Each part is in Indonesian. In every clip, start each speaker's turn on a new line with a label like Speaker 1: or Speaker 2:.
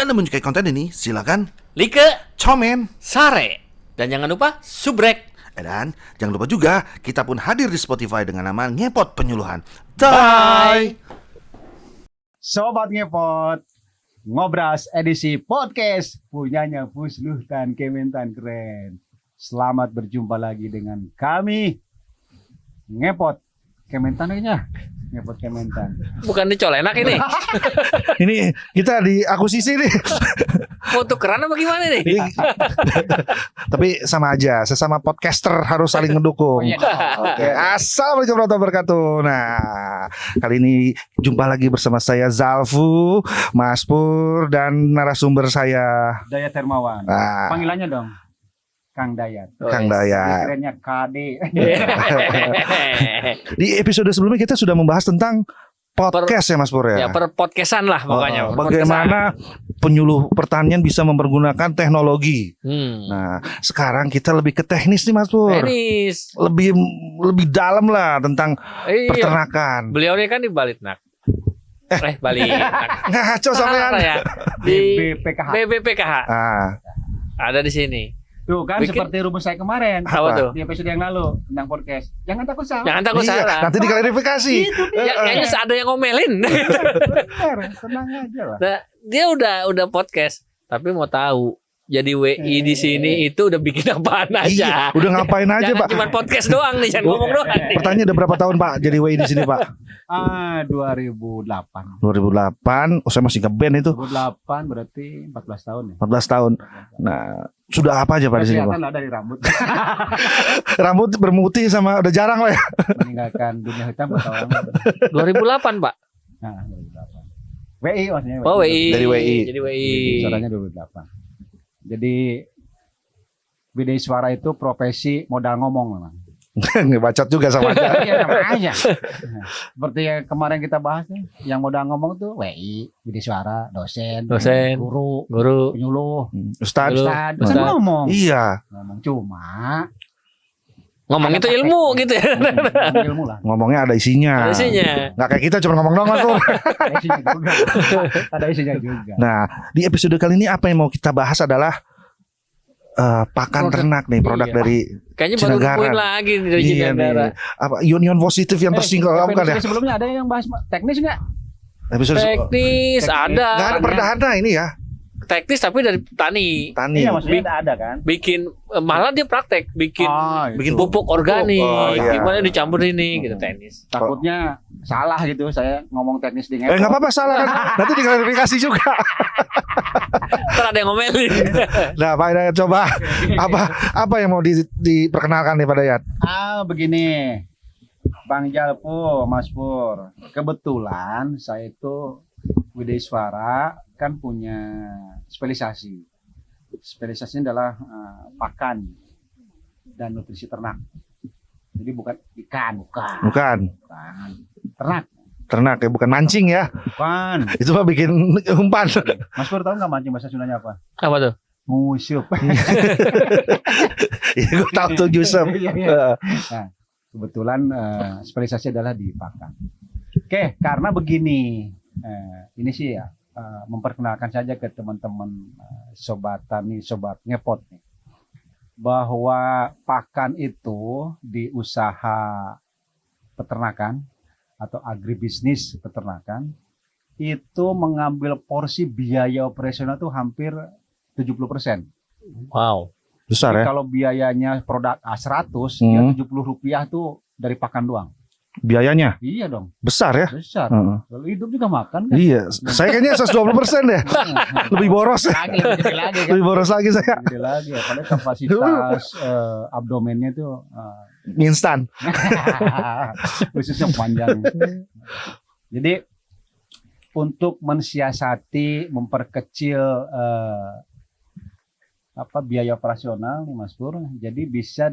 Speaker 1: Anda menyukai konten ini, silakan
Speaker 2: like,
Speaker 1: komen,
Speaker 2: share, dan jangan lupa subrek.
Speaker 1: dan jangan lupa juga kita pun hadir di Spotify dengan nama Ngepot Penyuluhan.
Speaker 2: Bye.
Speaker 3: Sobat Ngepot, Ngobras edisi podcast punyanya Pusluh dan Kementan Keren. Selamat berjumpa lagi dengan kami Ngepot Kementan aja. Ngepot Kementan.
Speaker 2: Bukan dicolenak ini.
Speaker 4: Ini kita di akuisisi nih.
Speaker 2: Foto keren apa gimana nih?
Speaker 4: Tapi sama aja, sesama podcaster harus saling mendukung. Oke, assalamualaikum warahmatullahi wabarakatuh. Nah, kali ini jumpa lagi bersama saya Zalfu, Mas Pur, dan narasumber saya
Speaker 3: Dayat Hermawan.
Speaker 4: Ah.
Speaker 3: Panggilannya dong Kang Dayat.
Speaker 4: Kang Dayat.
Speaker 3: Kerennya KD.
Speaker 4: Di episode sebelumnya kita sudah membahas tentang podcast ya Mas Pur ya.
Speaker 2: Ya, per-podcastan lah pokoknya.
Speaker 4: Bagaimana penyuluh pertanian bisa mempergunakan teknologi.
Speaker 2: Hmm.
Speaker 4: Nah, sekarang kita lebih ke teknis nih Mas Pur.
Speaker 2: Tenis.
Speaker 4: Lebih dalam lah tentang
Speaker 2: Iya.
Speaker 4: peternakan.
Speaker 2: Beliau ini kan di Balitnak. Balitnak.
Speaker 4: Ngaco
Speaker 2: Salah
Speaker 4: sampean.
Speaker 2: ya. Di
Speaker 3: BPKH.
Speaker 2: BBPKH.
Speaker 4: Ah,
Speaker 2: Ada di sini.
Speaker 3: Tuh kan
Speaker 2: Bikin-
Speaker 3: seperti rumus saya kemarin.
Speaker 2: Apa tuh?
Speaker 3: Di episode yang lalu tentang podcast. Jangan takut salah.
Speaker 2: Jangan takut
Speaker 4: iya,
Speaker 2: salah.
Speaker 4: nanti diklarifikasi.
Speaker 2: Kayaknya ada yang ngomelin.
Speaker 3: Benar, tenang aja lah.
Speaker 2: Nah, dia udah podcast, tapi mau tahu jadi WI di sini itu udah bikin apaan
Speaker 4: Iya,
Speaker 2: aja.
Speaker 4: udah ngapain aja
Speaker 2: Jangan
Speaker 4: Pak?
Speaker 2: cuma podcast doang nih, jangan ngomong doang. nih.
Speaker 4: Pertanyaan udah berapa tahun Pak jadi WI di sini Pak?
Speaker 3: 2008.
Speaker 4: 2008, saya masih ngeband itu
Speaker 3: 2008 berarti 14 tahun ya.
Speaker 4: 14 tahun. Nah, sudah apa aja Pak di sini Pak?
Speaker 3: Kelihatan lah dari rambut.
Speaker 4: Rambut bermutih sama udah jarang lah ya.
Speaker 3: Meninggalkan dunia hitam buat orang.
Speaker 2: 2008, Pak.
Speaker 3: Nah, 2008. WI maksudnya.
Speaker 2: Oh, WI.
Speaker 4: Dari WI.
Speaker 2: Jadi WI.
Speaker 3: Suaranya 2008. Jadi Bidai Suara itu profesi modal ngomong memang.
Speaker 4: Ngebacot juga sama aja.
Speaker 3: Iya namanya. Seperti yang kemarin kita bahas nih, yang modal ngomong tuh WI, Bidai Suara, dosen, guru,
Speaker 2: Guru.
Speaker 3: penyuluh,
Speaker 4: Ustadz.
Speaker 3: ustad,
Speaker 2: Ustad.
Speaker 3: ngomong.
Speaker 4: Iya,
Speaker 3: Ngomong cuma
Speaker 2: Ngomong itu ilmu gitu ya.
Speaker 3: ngomong ilmu lah.
Speaker 4: ngomongnya ada isinya.
Speaker 2: Ada isinya.
Speaker 4: Nggak kayak kita cuma ngomong doang Mas Pur.
Speaker 3: Ada isinya juga. Ada isinya juga.
Speaker 4: Nah, di episode kali ini apa yang mau kita bahas adalah pakan
Speaker 2: Produk.
Speaker 4: ternak nih, produk
Speaker 2: Iya.
Speaker 4: dari
Speaker 2: Kayaknya baru
Speaker 4: Cinegara.
Speaker 2: nemuin lagi nih dari
Speaker 4: Iya
Speaker 2: Cinegara.
Speaker 4: nih. Apa ion-ion positif yang tersinggung bukan ya?
Speaker 3: Sebelumnya ada yang bahas teknis nggak?
Speaker 4: Episode
Speaker 2: Teknis ada.
Speaker 4: nggak ada perdana ini ya,
Speaker 2: Teknis tapi dari petani.
Speaker 4: tani.
Speaker 3: Iya maksudnya ada kan?
Speaker 2: Bikin malah dia praktek bikin
Speaker 4: bikin
Speaker 2: pupuk organik.
Speaker 4: Oh, iya.
Speaker 2: Gimana dicampur ini gitu teknis.
Speaker 3: Takutnya salah gitu saya ngomong teknis di
Speaker 4: Nggak apa-apa salah kan. Nanti diklarifikasi juga.
Speaker 2: Ntar ada yang ngomelin.
Speaker 4: Nah, Pak Dayat coba apa yang mau diperkenalkan nih Pak Dayat?
Speaker 3: Begini, Bang Jalpo, Mas Pur. Kebetulan saya itu Widai Suara kan punya spesialisasi. Spesialisasinya adalah pakan dan nutrisi ternak. Jadi bukan ikan,
Speaker 4: Bukan
Speaker 3: ternak,
Speaker 4: ternak ya, bukan mancing ya.
Speaker 3: bukan.
Speaker 4: Itu mah bikin umpan.
Speaker 3: Mas Pur tahu nggak mancing bahasa Sundanya apa?
Speaker 2: Apa tuh?
Speaker 3: Ngusup.
Speaker 4: Iya, gue tahu tuh Yusuf.
Speaker 3: Iya, iya. Nah, kebetulan spesialisasi adalah di pakan. Oke, karena begini, ini sih ya memperkenalkan saja ke teman-teman sobat tani, sobat ngepot nih, bahwa pakan itu di usaha peternakan atau agribisnis peternakan itu mengambil porsi biaya operasional tuh hampir 70%.
Speaker 2: Wow.
Speaker 4: Besar ya
Speaker 3: Kalau biayanya produk A100,
Speaker 4: Hmm.
Speaker 3: ya 70 rupiah tuh dari pakan doang.
Speaker 4: biayanya.
Speaker 3: Iya dong,
Speaker 4: Besar ya.
Speaker 3: besar.
Speaker 4: Heeh.
Speaker 3: Kalau hidup juga makan kan.
Speaker 4: Iya, saya kayaknya 120% deh. Lebih boros.
Speaker 3: Lagi, lebih gede lagi kan.
Speaker 4: Lebih boros lagi saya.
Speaker 3: Gede lagi. Apalagi kapasitas abdomennya tuh
Speaker 4: Instan.
Speaker 3: khususnya panjang. Jadi untuk mensiasati, memperkecil biaya operasional nih Mas Pur, jadi bisa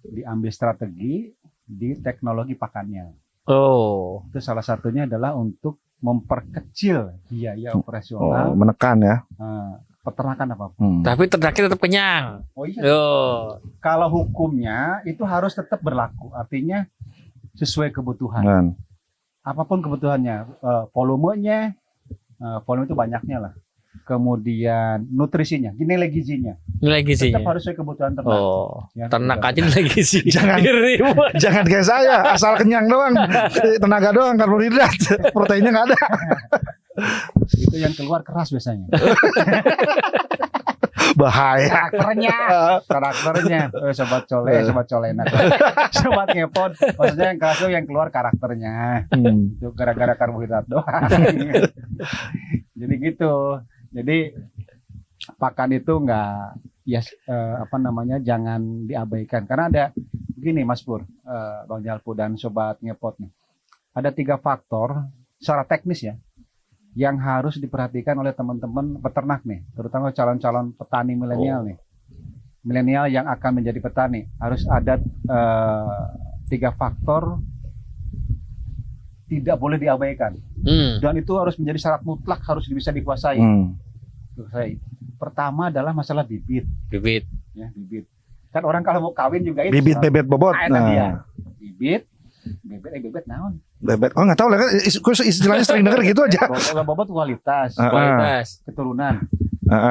Speaker 3: diambil strategi di teknologi pakannya.
Speaker 2: Oh.
Speaker 3: Itu salah satunya adalah untuk memperkecil biaya operasional
Speaker 4: Menekan ya.
Speaker 3: peternakan apapun.
Speaker 2: Tapi ternaknya tetap kenyang.
Speaker 3: Oh iya.
Speaker 2: Yo.
Speaker 3: Kalau hukumnya itu harus tetap berlaku, artinya sesuai kebutuhan.
Speaker 4: Kan.
Speaker 3: Apapun kebutuhannya, volumenya, volume itu banyaknya lah. Kemudian nutrisinya, nilai gizinya.
Speaker 2: Nilai gizinya.
Speaker 3: Tetap harus sesuai kebutuhan ternak.
Speaker 2: Oh,
Speaker 3: Ya,
Speaker 2: ternak
Speaker 3: tidak.
Speaker 2: aja nilai gizi.
Speaker 4: Jangan.
Speaker 2: Ribet.
Speaker 4: Jangan kayak saya, asal kenyang doang, tenaga doang, karbohidrat, proteinnya nggak ada.
Speaker 3: Itu yang keluar keras biasanya.
Speaker 4: Bahaya.
Speaker 3: Karakternya. Sobat colena. Sobat ngepot. Maksudnya yang keras itu yang keluar karakternya. Itu gara-gara karbohidrat doang. Jadi gitu. Jadi pakan itu enggak jangan diabaikan karena ada begini Mas Pur, Bang Jalpu dan sobat ngepot nih. Ada 3 faktor secara teknis ya yang harus diperhatikan oleh teman-teman peternak nih, terutama calon-calon petani milenial nih. Milenial yang akan menjadi petani harus ada 3 faktor tidak boleh diabaikan. Dan itu harus menjadi syarat mutlak, harus bisa dikuasai. Pertama adalah masalah bibit.
Speaker 2: Bibit.
Speaker 3: Ya, bibit. Kan orang kalau mau kawin juga itu.
Speaker 4: Bibit bebet bobot.
Speaker 3: Dia. Bibit naon?
Speaker 4: Bebet. Oh nggak tahu lah kan istilahnya sering denger gitu aja.
Speaker 3: Kalau bobot kualitas, keturunan.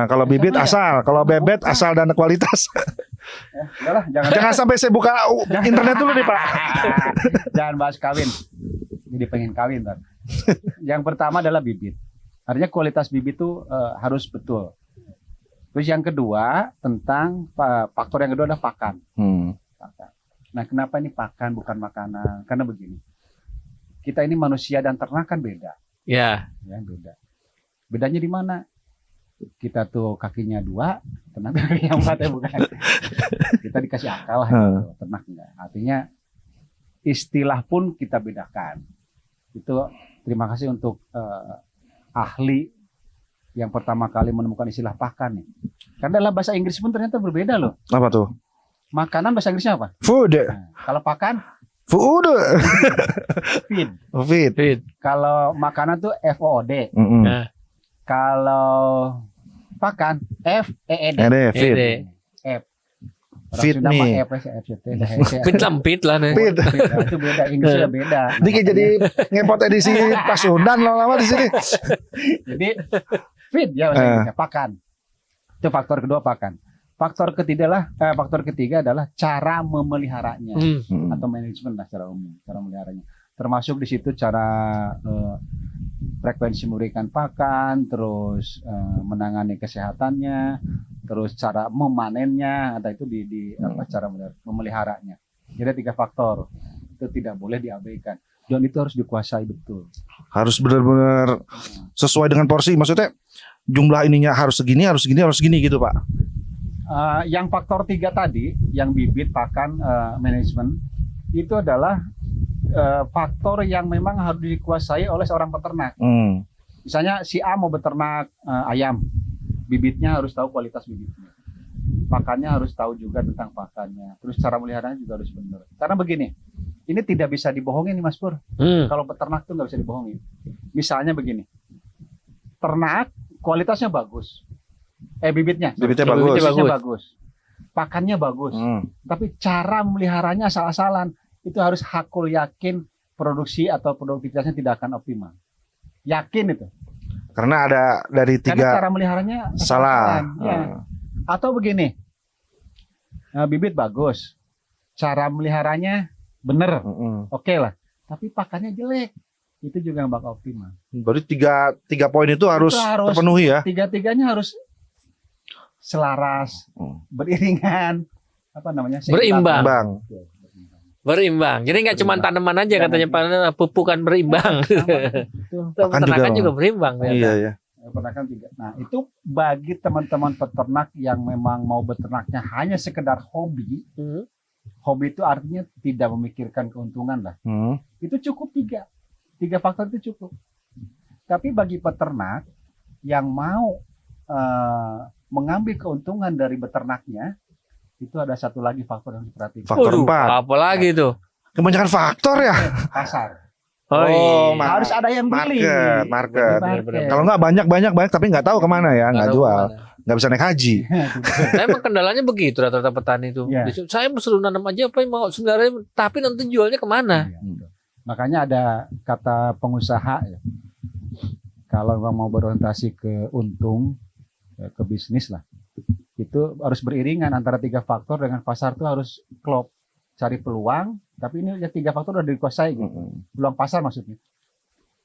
Speaker 4: Kalau bibit asal, kalau bebet asal dan kualitas.
Speaker 3: Ya, udahlah,
Speaker 4: Jangan sampai saya buka internet dulu nih Pak.
Speaker 3: Jangan bahas kawin. Jadi pengen kawin kan. Yang pertama adalah bibit. Artinya kualitas bibit itu harus betul. Terus yang kedua tentang faktor yang kedua adalah pakan. Pakan. Nah, kenapa ini pakan bukan makanan? Karena begini. Kita ini manusia dan ternak kan beda.
Speaker 2: Ya.
Speaker 3: Ya, beda. Bedanya di mana? Kita tuh kakinya 2, ternak kakinya 4 ya bukan. Kita dikasih akal gitu, ternak enggak. Artinya istilah pun kita bedakan. Itu terima kasih untuk ahli yang pertama kali menemukan istilah pakan nih. Karena dalam bahasa Inggris pun ternyata berbeda loh.
Speaker 4: Apa tuh?
Speaker 3: Makanan bahasa Inggrisnya apa?
Speaker 4: Food.
Speaker 3: Nah, kalau pakan
Speaker 4: Food.
Speaker 3: feed.
Speaker 4: Feed.
Speaker 2: Bibit.
Speaker 3: Kalau makanan tuh FOOD.
Speaker 2: Nah,
Speaker 3: Kalau pakan FEED.
Speaker 4: Feed.
Speaker 3: F.
Speaker 4: Feed me.
Speaker 2: Pit lempit lah nih.
Speaker 4: Feed.
Speaker 3: Itu beda, Inggrisnya beda.
Speaker 4: Ini kayak jadi ngepot edisi Pasundan lama-lama di sini.
Speaker 3: Jadi feed ya bahasa Inggrisnya, pakan. Itu faktor kedua pakan. Faktor ketiga adalah cara memeliharanya atau manajemen lah secara umum, cara memeliharanya. Termasuk di situ cara frekuensi memberikan pakan, terus menangani kesehatannya, terus cara memanennya, ada itu di cara memeliharanya. Jadi 3 faktor itu tidak boleh diabaikan dan itu harus dikuasai betul.
Speaker 4: Harus benar-benar sesuai dengan porsi. Maksudnya jumlah ininya harus segini gitu Pak.
Speaker 3: Yang faktor 3 tadi, yang bibit, pakan, manajemen, itu adalah faktor yang memang harus dikuasai oleh seorang peternak. Misalnya si A mau beternak ayam, bibitnya harus tahu kualitas bibitnya, pakannya harus tahu juga tentang pakannya, terus cara meliharanya juga harus benar. Karena begini, ini tidak bisa dibohongin nih Mas Pur. Kalau peternak tuh nggak bisa dibohongin. Misalnya begini, ternak kualitasnya bagus, bibitnya bagus, pakannya bagus, tapi cara meliharanya asal-asalan. Itu harus hakul yakin produksi atau produktivitasnya tidak akan optimal. Yakin itu.
Speaker 4: Karena ada dari 3
Speaker 3: Karena cara meliharanya
Speaker 4: salah.
Speaker 3: Ya. Atau begini, bibit bagus, cara meliharanya bener, oke lah. Tapi pakannya jelek, itu juga nggak bakal optimal.
Speaker 4: Berarti 3 poin itu harus terpenuhi ya.
Speaker 3: 3-tiganya harus selaras, beriringan,
Speaker 2: berimbang. Jadi nggak cuma tanaman aja katanya Pak, pupukan berimbang. Peternakan juga berimbang.
Speaker 4: Iya.
Speaker 3: Peternakan 3. Nah, itu bagi teman-teman peternak yang memang mau beternaknya hanya sekedar hobi. Hobi itu artinya tidak memikirkan keuntungan lah. Itu cukup 3 faktor itu cukup. Tapi bagi peternak yang mau mengambil keuntungan dari beternaknya, itu ada satu lagi faktor yang diperhatikan.
Speaker 4: Faktor 4.
Speaker 2: Apa lagi tuh?
Speaker 4: Kebanyakan faktor ya.
Speaker 3: Pasar.
Speaker 4: Harus
Speaker 3: ada yang beli.
Speaker 4: Market. Kalau nggak banyak tapi nggak tahu kemana ya, nggak jual, nggak bisa naik haji.
Speaker 2: Nah, emang kendalanya begitu rata-rata petani itu.
Speaker 3: Ya.
Speaker 2: Saya suruh nanam aja apa yang mau sebenarnya, tapi nanti jualnya kemana?
Speaker 3: Makanya ada kata pengusaha ya. kalau memang mau berorientasi ke untung, ke bisnis lah, itu harus beriringan antara 3 faktor dengan pasar tuh harus klop, cari peluang. Tapi ini ya 3 faktor udah dikuasai gitu. Peluang pasar maksudnya.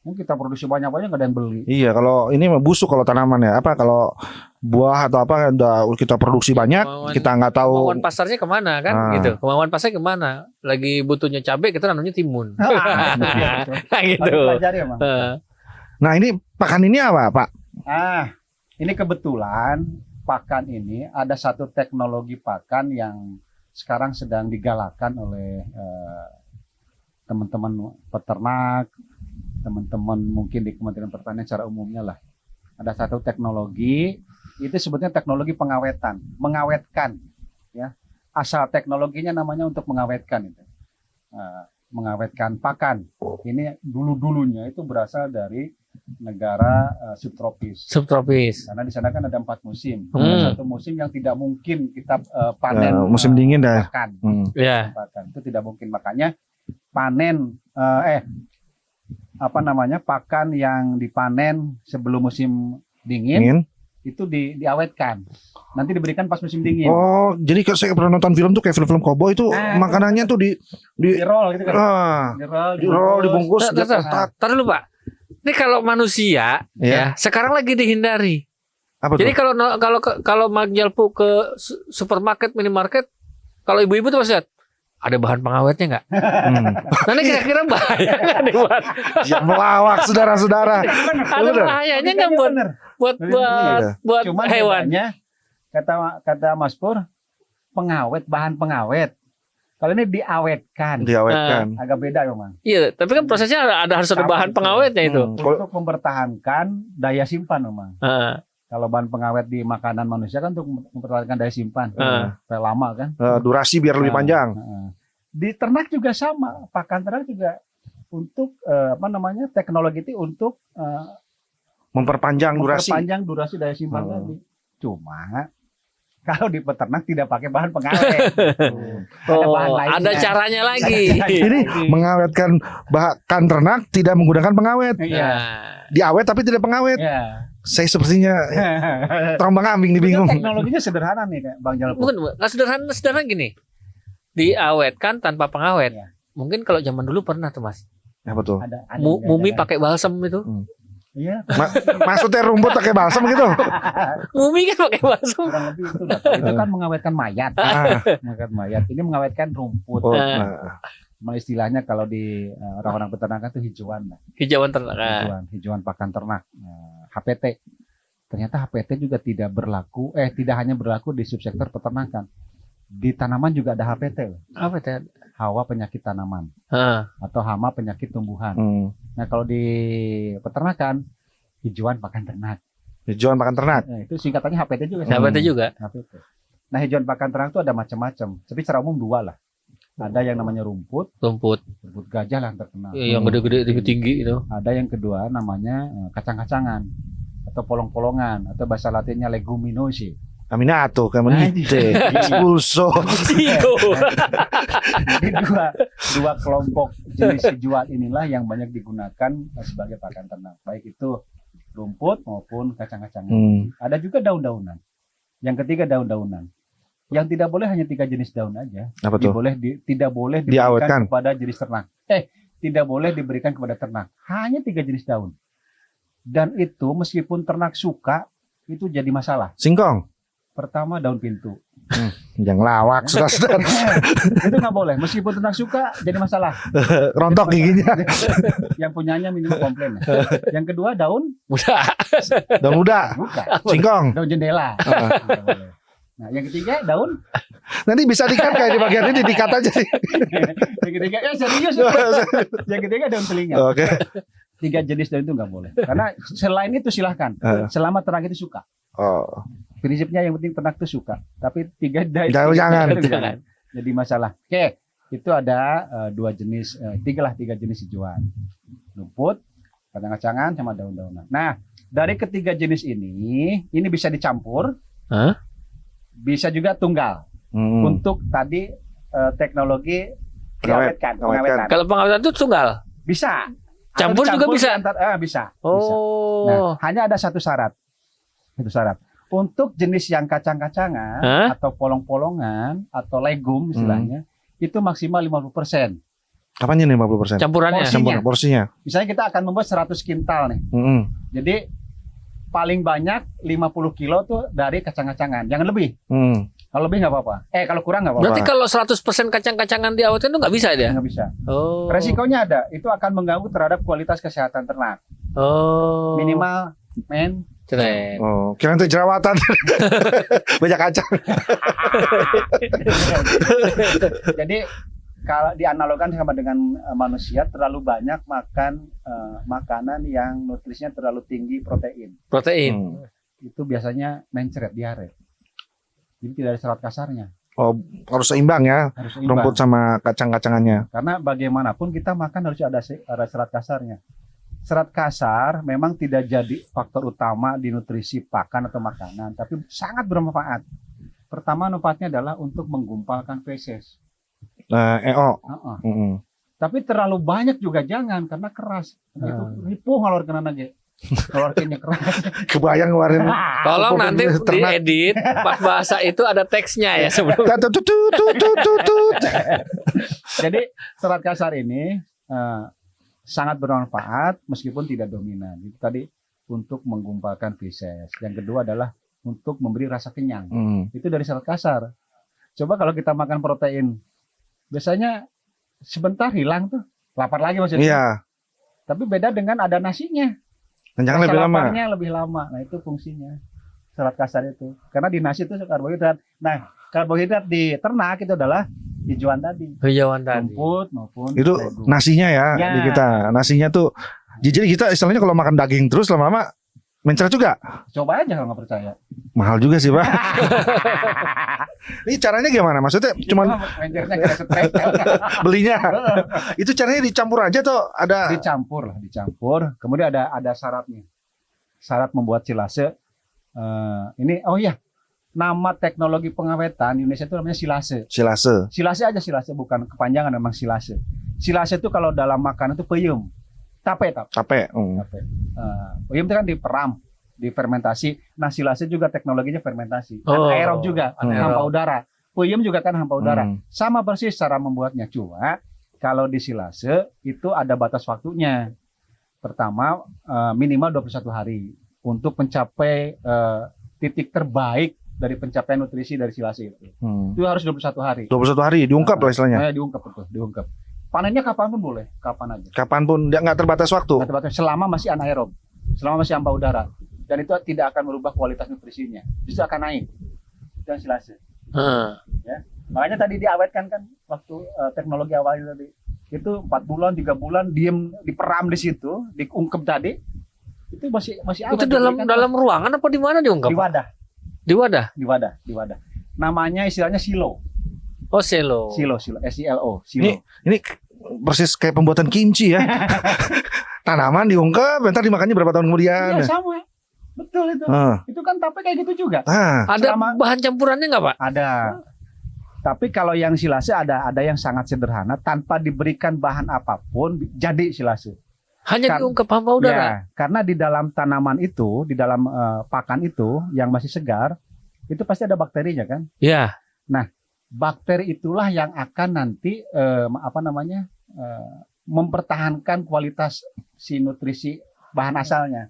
Speaker 3: Mungkin kita produksi banyak-banyak nggak ada yang beli.
Speaker 4: Iya, kalau ini mah busuk kalau tanaman ya. Apa kalau buah atau apa udah kita produksi banyak, kita nggak tahu.
Speaker 2: Kemauan pasarnya kemana kan gitu. Kemauan pasarnya kemana? Lagi butuhnya cabai, kita nanamnya timun. Gitu.
Speaker 3: Harus pelajari emang.
Speaker 4: Nah, ini pakan ini apa, Pak?
Speaker 3: Ini kebetulan pakan ini ada satu teknologi pakan yang sekarang sedang digalakan oleh teman-teman peternak, teman-teman mungkin di Kementerian Pertanian secara umumnya lah. Ada satu teknologi, itu sebetulnya teknologi pengawetan, mengawetkan, ya. Asal teknologinya namanya untuk mengawetkan itu, mengawetkan pakan. Ini dulunya itu berasal dari negara subtropis.
Speaker 2: Subtropis.
Speaker 3: Karena di sana kan ada 4 musim. Ada satu musim yang tidak mungkin kita panen.
Speaker 4: Musim dingin dah.
Speaker 3: Pakan.
Speaker 2: Ya.
Speaker 3: Pakan itu tidak mungkin, makanya panen pakan yang dipanen sebelum musim dingin itu diawetkan. Nanti diberikan pas musim dingin.
Speaker 4: Oh, jadi kalau saya pernah nonton film tuh kayak film-film koboi itu makanannya tuh di
Speaker 3: roll gitu kan.
Speaker 4: Di roll dibungkus.
Speaker 2: Tar dulu Pak. Ini kalau manusia ya sekarang lagi dihindari.
Speaker 4: Apa
Speaker 2: Jadi
Speaker 4: tuh?
Speaker 2: kalau Mang Jalpu ke supermarket, minimarket, kalau ibu-ibu tuh pasti lihat, ada bahan pengawetnya nggak? Nanti kira-kira bahaya nggak dibuat?
Speaker 4: Yang melawak saudara-saudara.
Speaker 2: Ada bahayanya nggak buat
Speaker 3: Cuman
Speaker 2: hewan?
Speaker 3: bedanya, kata Mas Pur, bahan pengawet. Kalau ini diawetkan. Agak beda memang.
Speaker 2: Iya, tapi kan prosesnya harus ada bahan pengawetnya itu.
Speaker 3: Untuk mempertahankan daya simpan memang. Kalau bahan pengawet di makanan manusia kan untuk mempertahankan daya simpan, supaya lama kan.
Speaker 4: Durasi biar lebih panjang.
Speaker 3: Di ternak juga sama, pakan ternak juga untuk teknologi itu untuk
Speaker 4: memperpanjang
Speaker 3: durasi daya simpan tadi. Cuma kalau di peternak tidak pakai bahan pengawet.
Speaker 2: Ada caranya lagi.
Speaker 4: Ini mengawetkan pakan ternak tidak menggunakan pengawet. Diawet tapi tidak pengawet. Saya sepertinya terombang-ambing nih, bingung.
Speaker 3: Teknologinya sederhana nih kayak Bang Jalpu.
Speaker 2: Bukan, nggak sederhana gini. Diawetkan tanpa pengawet. Mungkin kalau zaman dulu pernah tuh Mas.
Speaker 4: Apa tuh?
Speaker 2: Mumi pakai balsam itu.
Speaker 3: Iya.
Speaker 4: Maksudnya rumput pakai balsam gitu?
Speaker 2: Mumi kan pakai balsam.
Speaker 3: Kurang lebih itu. Itu kan mengawetkan mayat. Mengawetkan mayat. Ini mengawetkan rumput. Istilahnya kalau di orang-orang peternakan itu hijauan lah.
Speaker 2: Hijauan ternak.
Speaker 3: Hijauan pakan ternak. HPT. Ternyata HPT juga tidak hanya berlaku di subsektor peternakan. Di tanaman juga ada HPT.
Speaker 2: Apa itu?
Speaker 3: Hawa penyakit tanaman. Atau hama penyakit tumbuhan. Nah, kalau di peternakan, hijauan pakan ternak.
Speaker 4: Hijauan pakan ternak.
Speaker 3: Nah, itu singkatannya HPT juga.
Speaker 2: HPT juga.
Speaker 3: HPT. Nah, hijauan pakan ternak itu ada macam-macam. Tapi secara umum 2 lah. Ada yang namanya rumput gajah lah yang terkenal.
Speaker 2: Yang gede-gede tinggi itu.
Speaker 3: Ada yang kedua namanya kacang-kacangan atau polong-polongan atau bahasa latinnya leguminosae.
Speaker 4: Aminato, Caminite, Expulso.
Speaker 3: Jadi dua kelompok jenis hijauan inilah yang banyak digunakan sebagai pakan ternak, baik itu rumput maupun kacang-kacangan. Ada juga daun-daunan. Yang ketiga daun-daunan. Yang tidak boleh hanya 3 jenis daun aja.
Speaker 4: Apa tuh?
Speaker 3: Tidak boleh diberikan kepada jenis ternak. Tidak boleh diberikan kepada ternak. Hanya 3 jenis daun. Dan itu meskipun ternak suka, itu jadi masalah.
Speaker 4: Singkong.
Speaker 3: Pertama daun pintu.
Speaker 4: Yang lawak, saudara.
Speaker 3: Itu nggak boleh. Meskipun ternak suka, jadi masalah.
Speaker 4: Rontok giginya.
Speaker 3: Yang punyanya minimal komplain. Yang kedua daun
Speaker 2: muda.
Speaker 4: Daun muda. Singkong.
Speaker 3: Daun jendela. Nah, yang ketiga daun.
Speaker 4: Nanti bisa dikat kayak di bagian ini dikat aja sih.
Speaker 3: Yang ketiga serius. Yang ketiga daun telinga.
Speaker 4: Oke.
Speaker 3: 3 jenis daun itu nggak boleh. Karena selain itu silahkan. Selama ternak itu suka. Prinsipnya yang penting ternak itu suka. Tapi 3 daun jangan. Jadi masalah. Oke, itu ada 2 jenis, 3 jenis hijauan. Rumput, kacang-kacangan, sama daun-daunan. Nah, dari ketiga jenis ini bisa dicampur. Bisa juga tunggal. Untuk tadi teknologi pengawetkan.
Speaker 2: Kalau pengawetan itu tunggal?
Speaker 3: Bisa.
Speaker 2: Campur juga bisa?
Speaker 3: Bisa.
Speaker 2: Oh. Oh.
Speaker 3: hanya ada satu syarat. Itu syarat. Untuk jenis yang kacang-kacangan
Speaker 2: Hah?
Speaker 3: atau polong-polongan atau legum istilahnya, itu maksimal 50%.
Speaker 4: Kapannya nih 50%?
Speaker 2: Campurannya.
Speaker 3: Porsi.
Speaker 4: Campur porsinya.
Speaker 3: Misalnya kita akan membuat 100 kintal nih.
Speaker 4: Mm-mm.
Speaker 3: Jadi paling banyak 50 kilo tuh dari kacang-kacangan. Jangan lebih.
Speaker 4: Mm.
Speaker 3: Kalau lebih nggak apa-apa. Kalau kurang nggak apa-apa.
Speaker 2: Berarti kalau 100% kacang-kacangan diawetkan itu nggak bisa dia?
Speaker 3: Nggak bisa.
Speaker 2: Oh.
Speaker 3: Resikonya ada. Itu akan mengganggu terhadap kualitas kesehatan ternak.
Speaker 2: Oh.
Speaker 3: Minimal,
Speaker 2: Keren.
Speaker 4: Oh, kira itu jerawatan. Banyak kacang.
Speaker 3: Jadi kalau dianalogkan sama dengan manusia, terlalu banyak makan makanan yang nutrisinya terlalu tinggi protein.
Speaker 2: Protein.
Speaker 3: Itu biasanya mencret, diare. Jadi tidak ada serat kasarnya.
Speaker 4: Oh, harus seimbang ya.
Speaker 3: Harus seimbang.
Speaker 4: Rumput sama kacang-kacangannya.
Speaker 3: Karena bagaimanapun kita makan harus ada serat kasarnya. Serat kasar memang tidak jadi faktor utama di nutrisi pakan atau makanan, tapi sangat bermanfaat. Pertama, manfaatnya adalah untuk menggumpalkan feses.
Speaker 4: EO.
Speaker 3: Uh-uh. Tapi terlalu banyak juga jangan, karena keras. Itu ripuh ngalor kena nage. Ngeluarkannya keras.
Speaker 4: Kebayang kemarin.
Speaker 2: Tolong nanti
Speaker 4: Ternak.
Speaker 2: diedit pas bahasa itu ada teksnya ya sebelum.
Speaker 3: Jadi serat kasar ini sangat bermanfaat meskipun tidak dominan. Itu tadi untuk menggumpalkan feses. Yang kedua adalah untuk memberi rasa kenyang. Itu dari serat kasar. Coba kalau kita makan protein, biasanya sebentar hilang tuh, lapar lagi maksudnya.
Speaker 4: Iya.
Speaker 3: Tapi beda dengan ada nasinya.
Speaker 4: Kenyangnya
Speaker 3: Rasa
Speaker 4: lebih lama.
Speaker 3: laparnya lebih lama. Nah itu fungsinya serat kasar itu. Karena di nasi itu karbohidrat. Nah karbohidrat di ternak itu adalah hijauan tadi.
Speaker 2: Hijauan tadi.
Speaker 3: Rumput maupun
Speaker 4: Itu
Speaker 3: legum.
Speaker 4: nasinya ya,
Speaker 3: Ya.
Speaker 4: di kita. Nasinya tuh jadi kita istilahnya kalau makan daging terus lama-lama mencret juga.
Speaker 3: Coba aja kalau nggak percaya.
Speaker 4: Mahal juga sih, Pak. Ini caranya gimana? Maksudnya cuman
Speaker 3: Menjernya kena strike.
Speaker 4: belinya. Itu caranya dicampur aja tuh ada
Speaker 3: Dicampur lah, dicampur. Kemudian ada syaratnya. Syarat membuat silase. Ini nama teknologi pengawetan di Indonesia itu namanya silase.
Speaker 4: silase.
Speaker 3: Silase aja silase, bukan kepanjangan, memang silase. Silase itu kalau dalam makanan itu peyem. Tape.
Speaker 4: Capek.
Speaker 3: Peyem itu kan diperam, difermentasi. Nah silase juga teknologinya fermentasi.
Speaker 2: Oh.
Speaker 3: Anaerob juga, hampa udara. Peyem juga kan hampa udara. Sama persis cara membuatnya. Cuma kalau di silase itu ada batas waktunya. Pertama minimal 21 hari untuk mencapai titik terbaik dari pencapaian nutrisi dari silase itu. Itu harus 21 hari.
Speaker 4: 21 hari diungkap lah istilahnya.
Speaker 3: Diungkap betul, diungkap. Panennya kapan pun boleh, kapan aja.
Speaker 4: Kapanpun dia nggak terbatas waktu.
Speaker 3: Nggak terbatas, selama masih anaerob, selama masih hampa udara, dan itu tidak akan merubah kualitas nutrisinya, justru akan naik. Itu yang silase. Makanya tadi diawetkan kan waktu teknologi awalnya tadi itu 4 bulan, 3 bulan diem diperam di situ, diungkep tadi, itu masih awet.
Speaker 2: Itu dalam ruangan apa di mana diungkap?
Speaker 3: di wadah,
Speaker 2: Di wadah.
Speaker 3: di wadah. Namanya istilahnya silo,
Speaker 2: Oh, selo.
Speaker 3: SILO,
Speaker 4: Ini
Speaker 3: silo.
Speaker 4: ini persis kayak pembuatan kimchi ya. Tanaman diungkap, ntar dimakannya berapa tahun kemudian.
Speaker 3: Iya sama, betul itu. Itu kan tape kayak gitu juga.
Speaker 2: Ada
Speaker 3: Selama-
Speaker 2: bahan campurannya nggak, Pak?
Speaker 3: Ada. Tapi kalau yang silase ada yang sangat sederhana tanpa diberikan bahan apapun jadi silase.
Speaker 2: Hanya diungkap hampa udara.
Speaker 3: Ya, karena di dalam tanaman itu, di dalam pakan itu yang masih segar, itu pasti ada bakterinya kan?
Speaker 2: Ya.
Speaker 3: Bakteri itulah yang akan nanti mempertahankan kualitas si nutrisi bahan asalnya.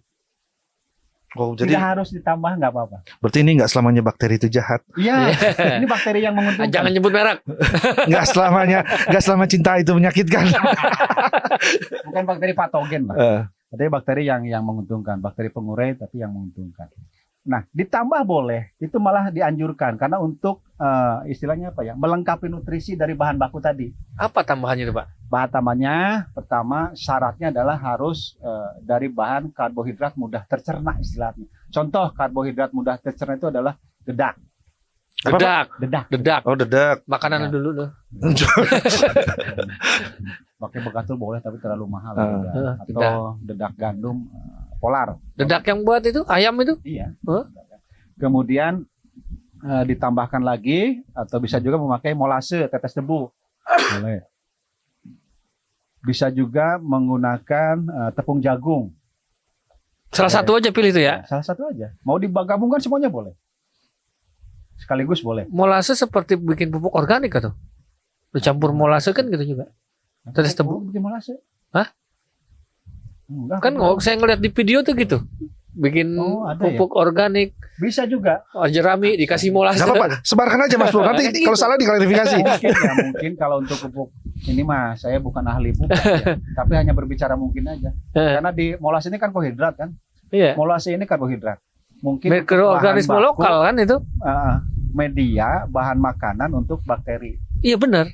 Speaker 4: Oh,
Speaker 3: Tidak
Speaker 4: jadi
Speaker 3: harus ditambah, nggak apa-apa.
Speaker 4: berarti ini nggak selamanya bakteri itu jahat.
Speaker 3: Iya, ini bakteri yang menguntungkan.
Speaker 2: Jangan nyebut merek.
Speaker 4: Nggak selama cinta itu menyakitkan.
Speaker 3: Bukan bakteri patogen lah. Tapi bakteri yang menguntungkan, bakteri pengurai tapi yang menguntungkan. Nah, ditambah boleh, itu malah dianjurkan karena untuk istilahnya melengkapi nutrisi dari bahan baku tadi.
Speaker 2: Apa tambahannya itu, Pak?
Speaker 3: Bahan tambahnya pertama syaratnya adalah harus dari bahan karbohidrat mudah tercerna istilahnya. Contoh karbohidrat mudah tercerna itu adalah dedak.
Speaker 2: Dedak.
Speaker 4: Oh, dedak.
Speaker 2: Makanan dulu tuh.
Speaker 3: Pakai begatul boleh tapi terlalu mahal.
Speaker 2: tidak.
Speaker 3: Atau dedak gandum polar.
Speaker 2: Dedak yang buat itu ayam itu?
Speaker 3: Iya.
Speaker 2: Huh?
Speaker 3: Kemudian ditambahkan lagi atau bisa juga memakai molase tetes debu. Boleh. Bisa juga menggunakan tepung jagung.
Speaker 2: Salah satu aja pilih itu ya.
Speaker 3: Salah satu aja. Mau digabungkan semuanya boleh. Sekaligus boleh.
Speaker 2: Molase seperti bikin pupuk organik atau? Dicampur molase kan gitu juga. Terus tebu.
Speaker 3: Bikin molase.
Speaker 2: Hah?
Speaker 3: Enggak.
Speaker 2: Kan saya ngeliat di video tuh gitu. Bikin
Speaker 3: Ada
Speaker 2: pupuk organik,
Speaker 3: bisa juga.
Speaker 2: jerami dikasih molase.
Speaker 4: Gak apa-apa, sebarkan aja Mas Pur. Nanti kalau salah diklarifikasi.
Speaker 3: Mungkin kalau untuk pupuk ini mah saya bukan ahli pupuk ya, tapi hanya berbicara mungkin aja. Karena di molase ini kan karbohidrat kan.
Speaker 2: Iya.
Speaker 3: Molase ini karbohidrat. Mungkin
Speaker 2: Mikroorganisme
Speaker 3: bahan baku,
Speaker 2: lokal kan itu.
Speaker 3: media bahan makanan untuk bakteri.
Speaker 2: Iya benar.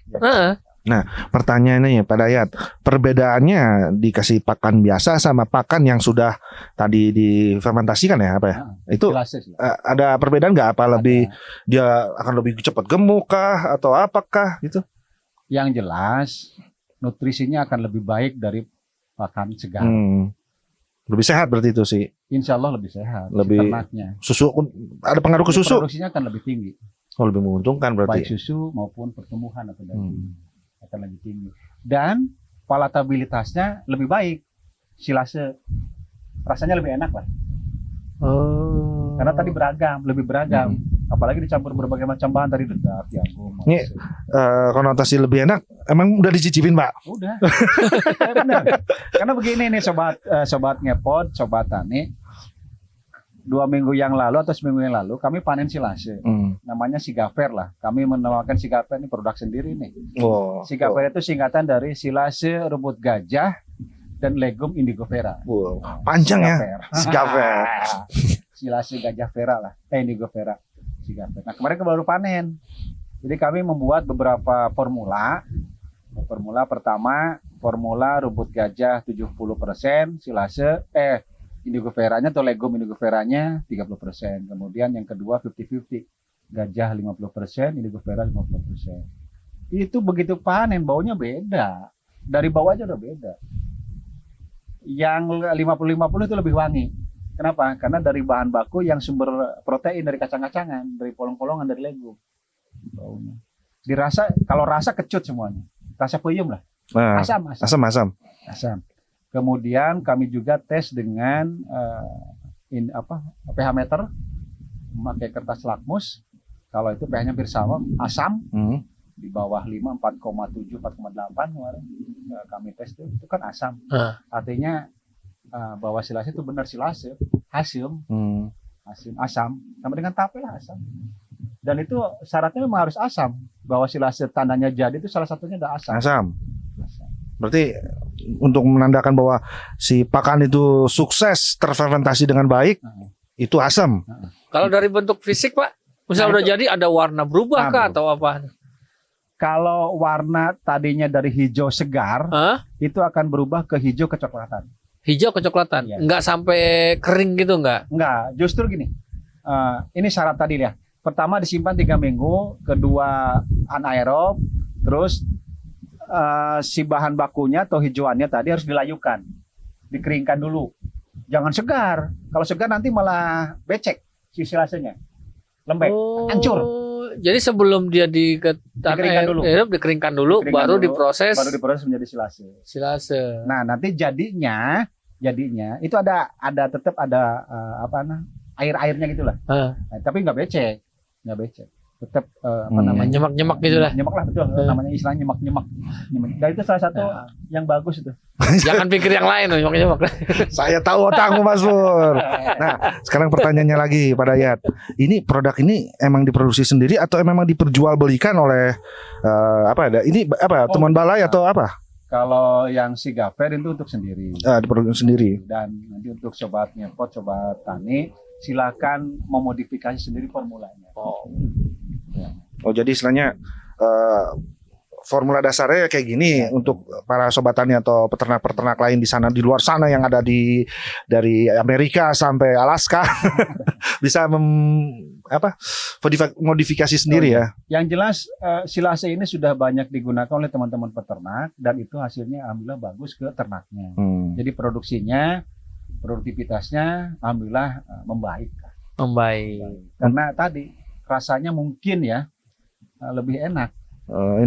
Speaker 3: Ya.
Speaker 4: Pertanyaannya ya Pak Dayat, perbedaannya dikasih pakan biasa sama pakan yang sudah tadi difermentasikan ya apa ya? Itu
Speaker 3: Silase sih.
Speaker 4: ada perbedaan nggak? Apa lebih dia akan lebih cepat gemuk kah atau apakah gitu?
Speaker 3: Yang jelas nutrisinya akan lebih baik dari pakan segar.
Speaker 4: Lebih sehat berarti itu sih.
Speaker 3: Insya Allah lebih sehat.
Speaker 4: Lebih-
Speaker 3: Ternaknya.
Speaker 4: Susu ada pengaruh ke susu?
Speaker 3: Produksinya akan lebih tinggi.
Speaker 4: Oh, lebih menguntungkan
Speaker 3: Baik
Speaker 4: berarti.
Speaker 3: susu maupun pertumbuhan atau daging akan lebih tinggi. Dan palatabilitasnya lebih baik. Silase rasanya lebih enak lah.
Speaker 2: Oh.
Speaker 3: Karena tadi lebih beragam. Apalagi dicampur berbagai macam bahan tadi dedak, jagung.
Speaker 4: Ini konotasi lebih enak. Emang udah dicicipin Pak?
Speaker 3: Udah. Benar. Karena begini nih sobat ngepot, sobat tani. 2 minggu yang lalu atau seminggu yang lalu kami panen silase. Namanya Sigaver lah. Kami menamakan Sigaver ini produk sendiri nih.
Speaker 4: Oh.
Speaker 3: Sigaver itu singkatan dari silase rumput gajah dan legum indigofera.
Speaker 4: Wow. Panjang ya. Sigaver.
Speaker 3: Silase gajah vera lah. Indigofera. Sigaver. Nah kemarin baru panen. Jadi kami membuat beberapa formula. Formula pertama, formula rumput gajah 70%, silase indigoveranya atau legum indigoveranya 30%. Kemudian yang kedua 50-50. Gajah 50%, indigofera 50%. Itu begitu panen baunya beda. Dari bau aja udah beda. Yang 50-50 itu lebih wangi. Kenapa? Karena dari bahan baku yang sumber protein dari kacang-kacangan, dari polong-polongan, dari legum. Baunya. Dirasa, kalau rasa kecut semuanya. Rasa peyem lah.
Speaker 4: Nah,
Speaker 3: Asam.
Speaker 4: asam.
Speaker 3: Kemudian kami juga tes dengan pH meter, memakai kertas lakmus. Kalau itu pH-nya hampir sama, asam di bawah 5, 4,7, 4,8 kemarin kami tes itu kan asam. Artinya bahwa silase itu benar silase, asam, sama dengan tape lah asam. Dan itu syaratnya memang harus asam. Bahwa silase tandanya jadi itu salah satunya ada asam.
Speaker 4: Asam. Berarti untuk menandakan bahwa si pakan itu sukses terfermentasi dengan baik, itu asam.
Speaker 2: Kalau dari bentuk fisik Pak, misal udah jadi ada warna berubah kah atau apa?
Speaker 3: Kalau warna tadinya dari hijau segar, itu akan berubah ke hijau kecoklatan.
Speaker 2: Hijau kecoklatan,
Speaker 3: Iya.
Speaker 2: nggak sampai kering gitu nggak?
Speaker 3: Enggak, justru gini. Ini syarat tadi ya. Pertama disimpan 3 minggu, kedua anaerob, terus si bahan bakunya atau hijauannya tadi harus dilayukan, dikeringkan dulu. Jangan segar. Kalau segar nanti malah becek si silasenya, lembek, hancur.
Speaker 2: Jadi sebelum dia dikeringkan dulu, baru diproses.
Speaker 3: Baru diproses menjadi silase.
Speaker 2: Silase.
Speaker 3: Nah nanti jadinya itu tetap ada air-airnya gitulah. Nah, tapi nggak becek. Tetap
Speaker 2: nyemak-nyemak gitu lah.
Speaker 3: Nyemak lah betul. Namanya istilahnya nyemak. Dan itu salah satu yang bagus itu.
Speaker 2: Jangan pikir yang lain, nyemak-nyemak.
Speaker 4: Saya tahu otakmu Mas Pur. Nah, sekarang pertanyaannya lagi Pak Dayat. Ini produk ini emang diproduksi sendiri atau memang diperjualbelikan oleh teman balai atau apa?
Speaker 3: Kalau yang Sigaver itu untuk sendiri.
Speaker 4: Diproduksi sendiri.
Speaker 3: Dan nanti untuk sobat ngepot, sobat tani, silakan memodifikasi sendiri formulanya.
Speaker 4: Oh jadi istilahnya formula dasarnya kayak gini untuk para sobat tani atau peternak-peternak lain di sana, di luar sana yang ada dari Amerika sampai Alaska bisa modifikasi sendiri ya.
Speaker 3: Yang jelas silase ini sudah banyak digunakan oleh teman-teman peternak dan itu hasilnya alhamdulillah bagus ke ternaknya. Jadi produktivitasnya alhamdulillah membaik. Karena tadi rasanya mungkin ya lebih enak.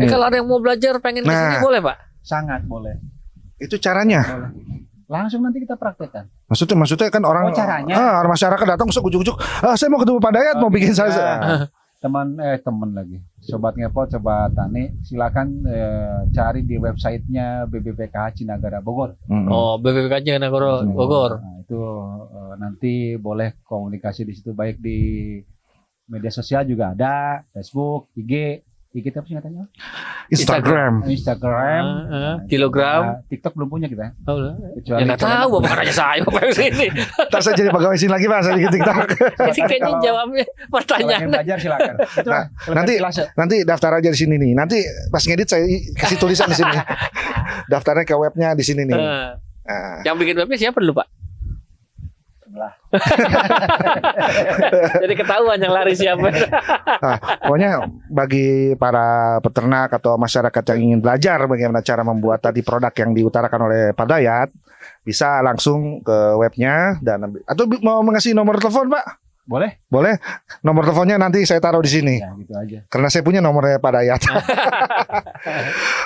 Speaker 2: Kalau ada yang mau belajar pengen kesini boleh Pak?
Speaker 3: Sangat boleh.
Speaker 4: Itu caranya.
Speaker 3: Boleh. Langsung nanti kita praktekkan.
Speaker 4: Maksudnya kan orang
Speaker 3: caranya.
Speaker 4: masyarakat datang ujuk-ujuk, saya mau ketemu Pak Dayat, mau bikin saya.
Speaker 3: Teman lagi, sobat ngepot, sobat tani, silakan cari di websitenya BBPKH Cinagara Bogor.
Speaker 2: Oh, BPPK Bogor.
Speaker 3: Nah, itu nanti boleh komunikasi di situ, baik di media sosial juga ada, Facebook, IG apa sih katanya?
Speaker 4: Instagram.
Speaker 2: Kilogram.
Speaker 3: TikTok belum punya kita.
Speaker 2: Oh,
Speaker 3: Kecuali
Speaker 2: ya nggak tahu, bapak nanya saya bapak sini.
Speaker 4: Ntar saya jadi pegawai sini lagi Pak, saya bikin TikTok.
Speaker 2: Ini kayaknya jawabnya
Speaker 3: Kalau
Speaker 2: pertanyaan.
Speaker 3: ingin belajar silakan. Itulah,
Speaker 4: Nanti daftar aja di sini nih. Nanti pas ngedit saya kasih tulisan di sini. Daftarnya ke webnya di sini nih.
Speaker 2: Yang bikin webnya siapa dulu Pak? Jadi ketahuan yang lari siapa.
Speaker 4: Nah, pokoknya bagi para peternak atau masyarakat yang ingin belajar bagaimana cara membuat tadi produk yang diutarakan oleh Pak Dayat, bisa langsung ke webnya atau mau mengasih nomor telepon Pak? Boleh. Nomor teleponnya nanti saya taruh di sini.
Speaker 3: Ya, gitu aja.
Speaker 4: Karena saya punya nomornya Pak Dayat.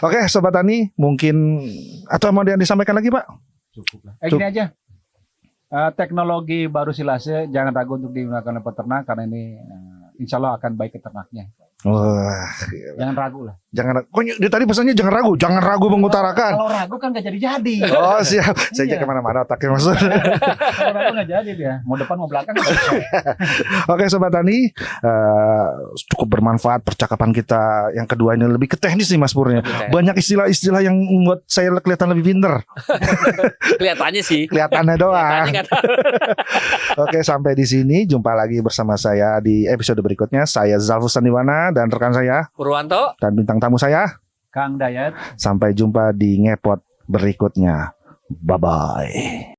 Speaker 4: Oke, Sobat Tani, mungkin atau mau disampaikan lagi Pak?
Speaker 3: Cukup lah. Gini aja. Teknologi baru silase jangan ragu untuk digunakan oleh peternak karena ini insya Allah akan baik ke ternaknya.
Speaker 4: Wah,
Speaker 3: jangan ragu lah.
Speaker 4: Dia tadi pesannya jangan ragu mengutarakan.
Speaker 3: Kalau ragu kan gak jadi.
Speaker 4: Oh siap, saya kemana-mana otaknya maksud.
Speaker 3: Kalau ragu gak jadi dia, mau depan mau belakang.
Speaker 4: Oke Sobat Tani, cukup bermanfaat percakapan kita. Yang kedua ini lebih ke teknis nih Mas Purnya. Banyak istilah-istilah yang membuat saya kelihatan lebih pinter.
Speaker 2: Kelihatannya sih.
Speaker 4: Kelihatannya doang. Oke, sampai di sini. Jumpa lagi bersama saya di episode berikutnya. Saya Zalfus Sandiwana dan rekan saya
Speaker 2: Purwanto
Speaker 4: dan bintang tamu saya
Speaker 3: Kang Dayat.
Speaker 4: Sampai jumpa di ngepot berikutnya. Bye-bye.